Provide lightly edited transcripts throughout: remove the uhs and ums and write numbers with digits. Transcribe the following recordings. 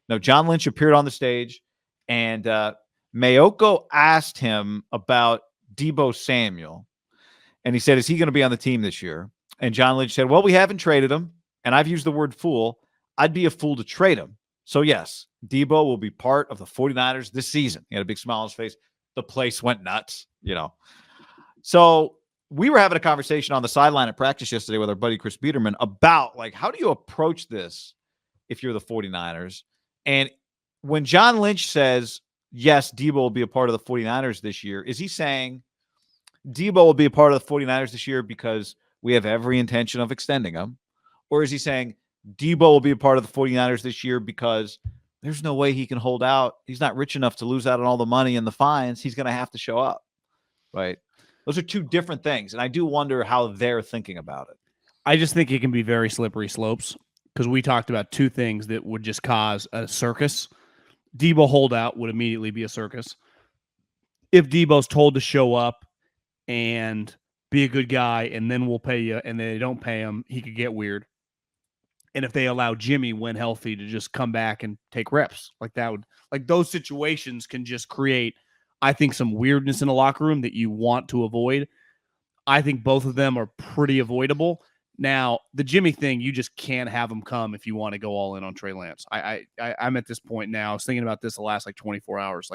No, John Lynch appeared on the stage, and Mayoko asked him about Deebo Samuel, and he said, "Is he going to be on the team this year?" And John Lynch said, "Well, we haven't traded him, and I've used the word fool. I'd be a fool to trade him. So yes, Deebo will be part of the 49ers this season." He had a big smile on his face. The place went nuts, So we were having a conversation on the sideline at practice yesterday with our buddy Chris Biederman about, like, how do you approach this if you're the 49ers? And when John Lynch says, yes, Deebo will be a part of the 49ers this year, is he saying Deebo will be a part of the 49ers this year because we have every intention of extending him? Or is he saying Deebo will be a part of the 49ers this year because there's no way he can hold out? He's not rich enough to lose out on all the money and the fines. He's going to have to show up, right? Those are two different things, and I do wonder how they're thinking about it. I just think it can be very slippery slopes because we talked about two things that would just cause a circus. Deebo holdout would immediately be a circus. If Deebo's told to show up and be a good guy and then we'll pay you and they don't pay him, he could get weird. And if they allow Jimmy, when healthy, to just come back and take reps, those situations can just create, I think, some weirdness in the locker room that you want to avoid. I think both of them are pretty avoidable. Now, the Jimmy thing, you just can't have him come if you want to go all in on Trey Lance. I'm at this point now. I was thinking about this the last 24 hours.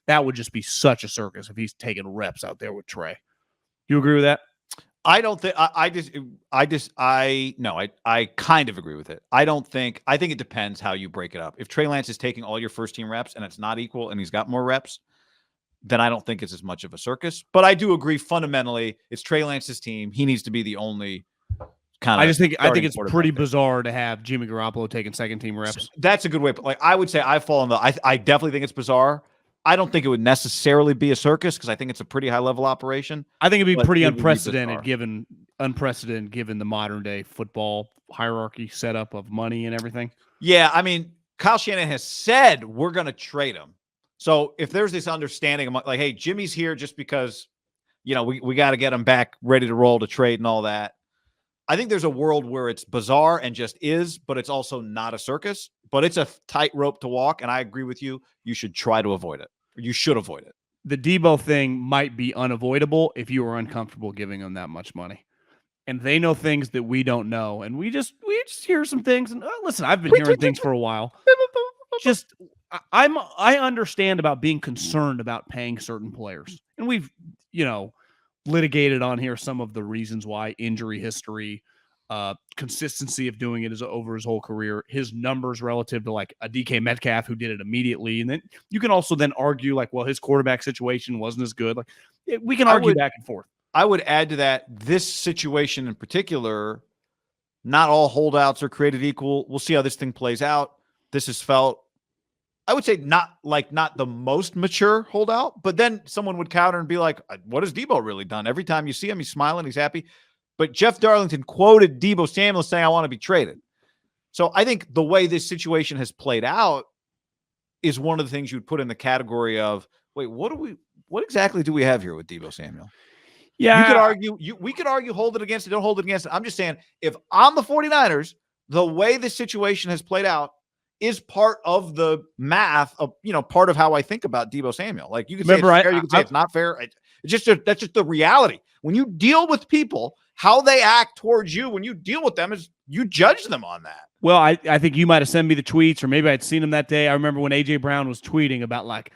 That would just be such a circus if he's taking reps out there with Trey. You agree with that? I don't think I kind of agree with it. I think it depends how you break it up. If Trey Lance is taking all your first team reps and it's not equal and he's got more reps, then I don't think it's as much of a circus. But I do agree fundamentally it's Trey Lance's team. He needs to be the only kind of. I think it's pretty bizarre to have Jimmy Garoppolo taking second team reps. That's a good way. But I would say I fall in I definitely think it's bizarre. I don't think it would necessarily be a circus because I think it's a pretty high level operation. I think it'd be pretty unprecedented given the modern day football hierarchy setup of money and everything. Yeah, I mean, Kyle Shanahan has said we're going to trade him. So if there's this understanding, like, hey, Jimmy's here just because, we got to get him back ready to roll to trade and all that. I think there's a world where it's bizarre and just is, but it's also not a circus. But it's a tightrope to walk, and I agree with you. You should try to avoid it. You should avoid it. The Deebo thing might be unavoidable if you are uncomfortable giving them that much money. And they know things that we don't know. And we just hear some things. And listen, I've been hearing things for a while. I understand about being concerned about paying certain players. And we've, litigated on here some of the reasons why: injury history, consistency of doing it is over his whole career, his numbers relative to like a DK Metcalf who did it immediately. And then you can also then argue well, his quarterback situation wasn't as good. We can argue back and forth. I would add to that, this situation in particular, not all holdouts are created equal. We'll see how this thing plays out. This has felt, I would say, not the most mature holdout, but then someone would counter and be like, what has Deebo really done? Every time you see him, he's smiling, he's happy. But Jeff Darlington quoted Deebo Samuel saying, I want to be traded. So I think the way this situation has played out is one of the things you'd put in the category of, wait, what exactly do we have here with Deebo Samuel? Yeah. We could argue hold it against it, don't hold it against it. I'm just saying, if I'm the 49ers, the way this situation has played out is part of the math of, part of how I think about Deebo Samuel. Like, you can say it's fair, you can say it's not fair. That's just the reality. When you deal with people, how they act towards you, when you deal with them, is you judge them on that. Well, I think you might have sent me the tweets, or maybe I'd seen them that day. I remember when A.J. Brown was tweeting about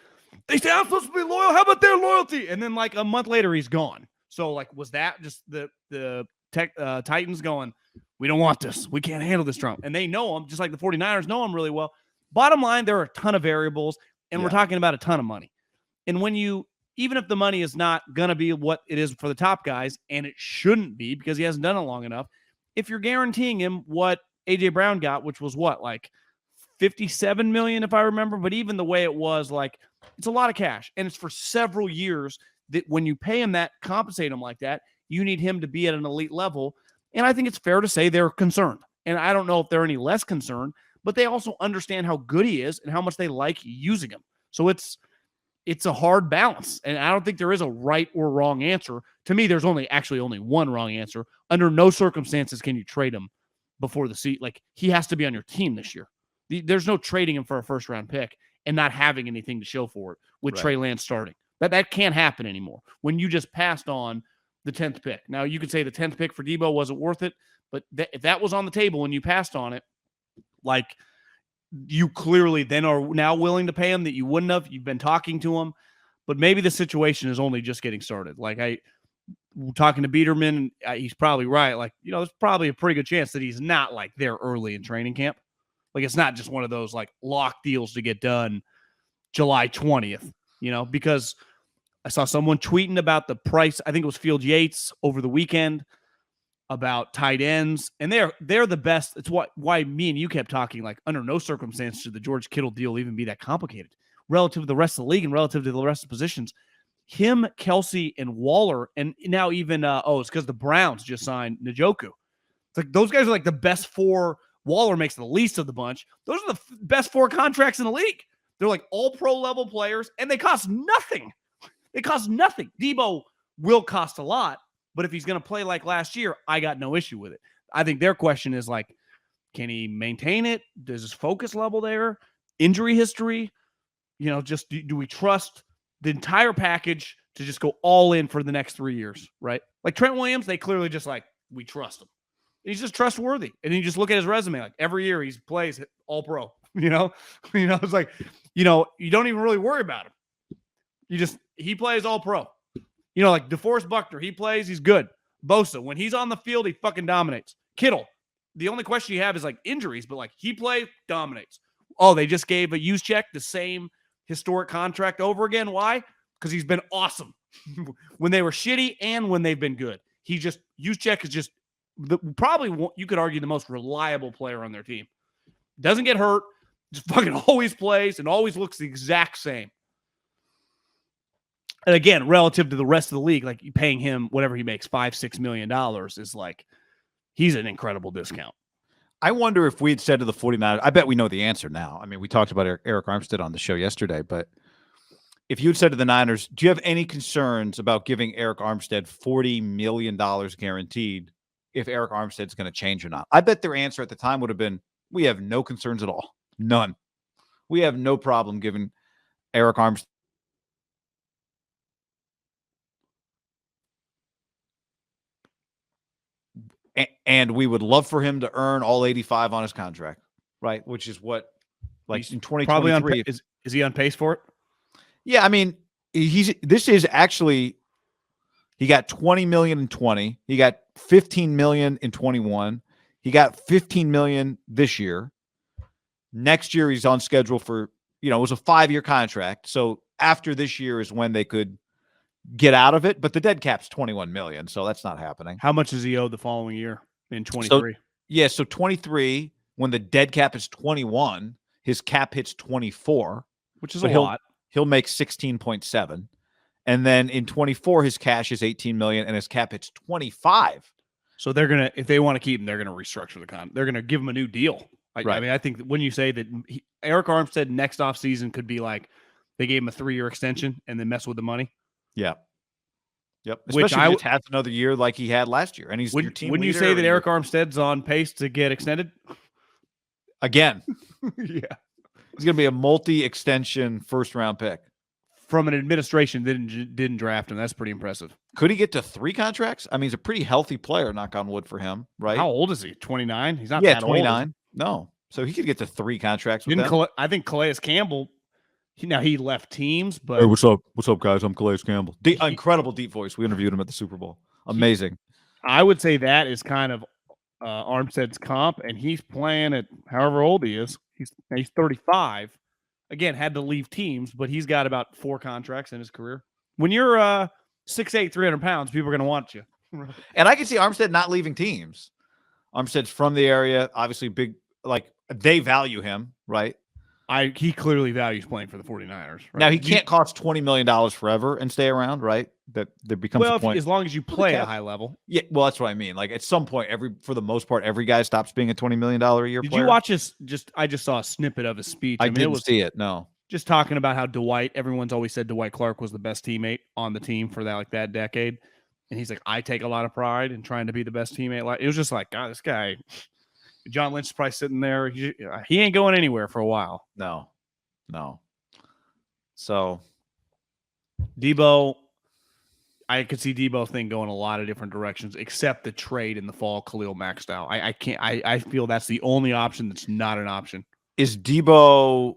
they say I'm supposed to be loyal. How about their loyalty? And then a month later, he's gone. So was that just the Titans going, we don't want this. We can't handle this Trump. And they know him, just like the 49ers know him really well. Bottom line, there are a ton of variables, and we're talking about a ton of money. And even if the money is not going to be what it is for the top guys, and it shouldn't be because he hasn't done it long enough, if you're guaranteeing him what A.J. Brown got, which was $57 million, if I remember, but even the way it was, it's a lot of cash, and it's for several years. That when you pay him that, compensate him like that, you need him to be at an elite level. And I think it's fair to say they're concerned. And I don't know if they're any less concerned, but they also understand how good he is and how much they like using him. So it's a hard balance. And I don't think there is a right or wrong answer. To me, there's only one wrong answer. Under no circumstances can you trade him before the seat. He has to be on your team this year. There's no trading him for a first-round pick and not having anything to show for it with Right. Trey Lance starting. That can't happen anymore when you just passed on the 10th pick. Now, you could say the 10th pick for Deebo wasn't worth it, but if that was on the table and you passed on it, like, you clearly then are now willing to pay him that you wouldn't have. You've been talking to him, but maybe the situation is only just getting started. Like, talking to Biederman, he's probably right. Like, there's probably a pretty good chance that he's not like there early in training camp. Like, it's not just one of those like lock deals to get done July 20th, because I saw someone tweeting about the price. I think it was Field Yates over the weekend about tight ends, and they're the best. It's why me and you kept talking, like, under no circumstance should the George Kittle deal even be that complicated relative to the rest of the league and relative to the rest of the positions. Him, Kelsey, and Waller, and now even it's because the Browns just signed Njoku. It's like those guys are like the best four. Waller makes the least of the bunch. Those are the best four contracts in the league. They're like all pro level players, and they cost nothing. They cost nothing. Deebo will cost a lot, but if he's going to play like last year, I got no issue with it. I think their question is like, can he maintain it? Does his focus level there? Injury history? Just do we trust the entire package to just go all in for the next 3 years, right? Like Trent Williams, they clearly just like, we trust him. He's just trustworthy. And you just look at his resume, like every year he plays all pro, it's like, you don't even really worry about him. He plays all pro. Like DeForest Buckner, he plays, he's good. Bosa, when he's on the field, he fucking dominates. Kittle, the only question you have is like injuries, but like he plays, dominates. Oh, they just gave a Juszczyk the same historic contract over again. Why? Because he's been awesome when they were shitty and when they've been good. Juszczyk is just probably, you could argue, the most reliable player on their team. Doesn't get hurt, just fucking always plays and always looks the exact same. And again, relative to the rest of the league, like paying him whatever he makes, $5-6 million is like, he's an incredible discount. I wonder if we had said to the 49ers, I bet we know the answer now. I mean, we talked about Eric Armstead on the show yesterday, but if you had said to the Niners, do you have any concerns about giving Eric Armstead $40 million guaranteed if Eric Armstead's going to change or not? I bet their answer at the time would have been, we have no concerns at all. None. We have no problem giving Eric Armstead. And we would love for him to earn all 85 on his contract, right? Which is what, like, he's in 2023. Is he on pace for it? Yeah, I mean, this is actually, he got 20 million in 20. He got 15 million in 21. He got 15 million this year. Next year, he's on schedule for, it was a 5-year contract. So after this year is when they could get out of it, but the dead cap's 21 million, so that's not happening. How much does he owe the following year in 23? So 23, when the dead cap is 21, his cap hits 24, which is a lot. He'll make 16.7. And then in 24, his cash is 18 million and his cap hits 25. So they're going to, if they want to keep him, they're going to restructure the contract. They're going to give him a new deal. Right. I mean, I think when you say that Eric Armstead next offseason could be like, they gave him a 3-year extension and then mess with the money. Yeah. Yep. Especially if he has another year like he had last year. And he's your team Wouldn't you say that Eric Armstead's on pace to get extended? Again. Yeah. He's going to be a multi-extension first-round pick. From an administration that didn't draft him. That's pretty impressive. Could he get to 3 contracts? I mean, he's a pretty healthy player, knock on wood for him, right? How old is he? 29? He's not that 29. old. No. So he could get to 3 contracts with them. I think Calais Campbell, he left teams, but... Hey, what's up? What's up, guys? I'm Calais Campbell. Incredible deep voice. We interviewed him at the Super Bowl. Amazing. I would say that is kind of Armstead's comp, and he's playing at however old he is. He's 35. Again, had to leave teams, but he's got about 4 contracts in his career. When you're 6'8", 300 pounds, people are going to want you. And I can see Armstead not leaving teams. Armstead's from the area, obviously big, like they value him, right? He clearly values playing for the 49ers. Right? Now, he can't cost $20 million forever and stay around, right? That there becomes a point. As long as you play at a high level. Yeah, well, that's what I mean. Like, at some point, for the most part, every guy stops being a $20 million a year player. Did you watch his, I just saw a snippet of his speech. I didn't see it, no. Just talking about how everyone's always said Dwight Clark was the best teammate on the team for that decade. And he's like, I take a lot of pride in trying to be the best teammate. It was just like, God, this guy, John Lynch is probably sitting there. He ain't going anywhere for a while. No. So Deebo, I could see Deebo thing going a lot of different directions, except the trade in the fall, Khalil Mack style. I can't. I feel that's the only option that's not an option. is Deebo?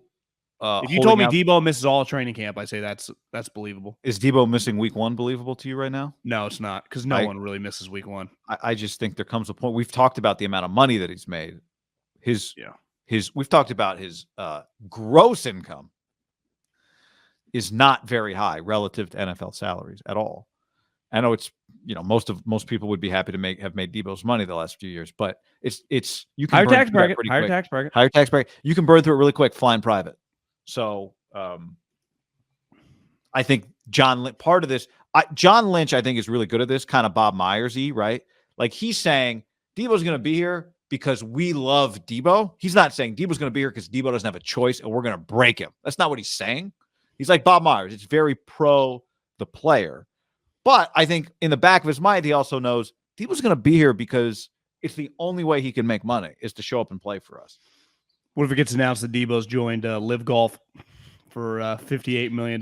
If you told me Deebo misses all training camp, I say that's believable. Is Deebo missing week 1 believable to you right now? No, it's not, because no one really misses week 1. I just think there comes a point. We've talked about the amount of money that he's made. We've talked about his gross income is not very high relative to NFL salaries at all. I know it's, most people would be happy to have made Deebo's money the last few years, but it's you can higher burn tax through that bracket, higher tax bracket. You can burn through it really quick flying private. So I think part of this, John Lynch, I think, is really good at this, kind of Bob Myers-y, right? Like, he's saying Deebo's going to be here because we love Deebo. He's not saying Deebo's going to be here because Deebo doesn't have a choice and we're going to break him. That's not what he's saying. He's like Bob Myers. It's very pro the player. But I think in the back of his mind, he also knows Deebo's going to be here because it's the only way he can make money is to show up and play for us. What if it gets announced that Deebo's joined Live Golf for $58 million?